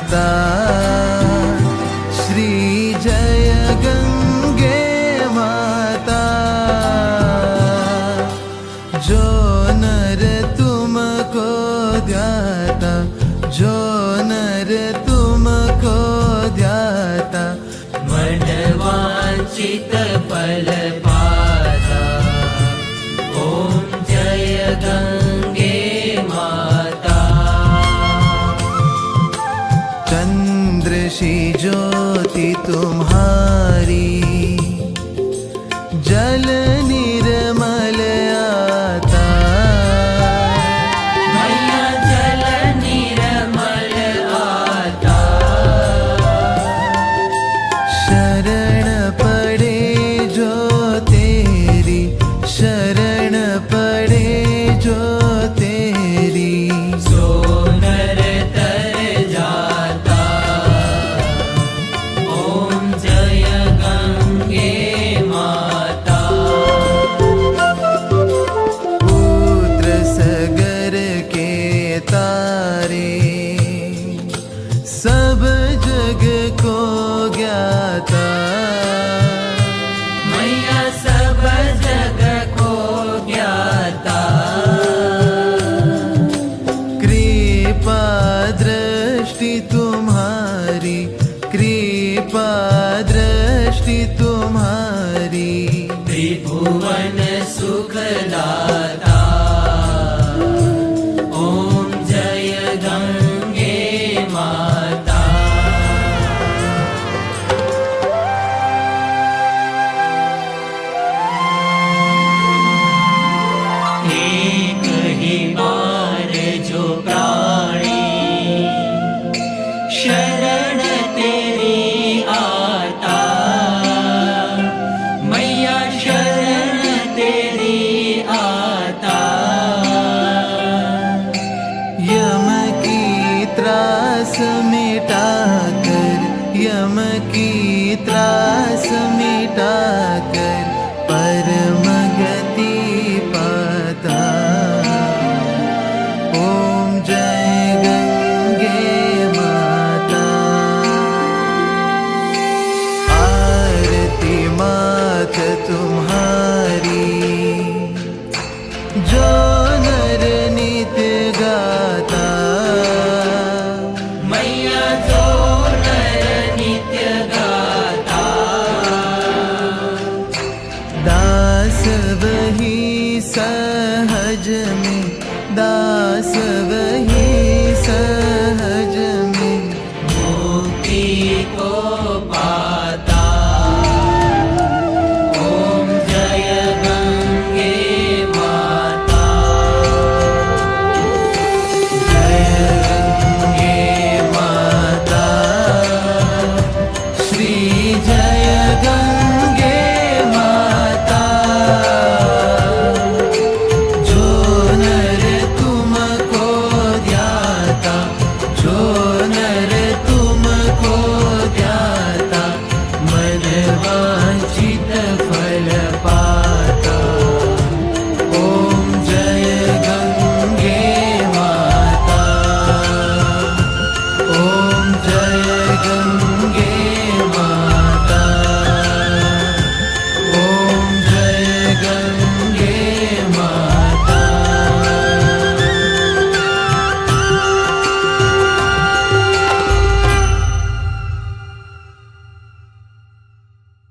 माता श्री जय गंगे माता। जो नर तुमको ध्याता, जो नर तुमको ध्याता, मन वांछित फल पाता। ओम जय गंगे माता। चंद्र सी ज्योति तुम्हारी, जल निर्मल आता। मैया जल निर्मल आता। शरण पड़े जो तेरी, शरण पड़े जो तेरी, सो नर तर जाता। ओम जय गंगे माता। पुत्र सगर के तारे, सब जग को ज्ञाता। मैया सब जग को ज्ञाता। कृपा दृष्टि तुम्हारी, कृपा दृष्टि तुम्हारी, त्रिभुवन सुखदाता। ओम जय गंगे माता। एक ही बार जो प्राणी शरण तेरी आता। मैया शरण तेरी आता। यम की त्रास मिटा कर, यम की त्रास मिटा कर,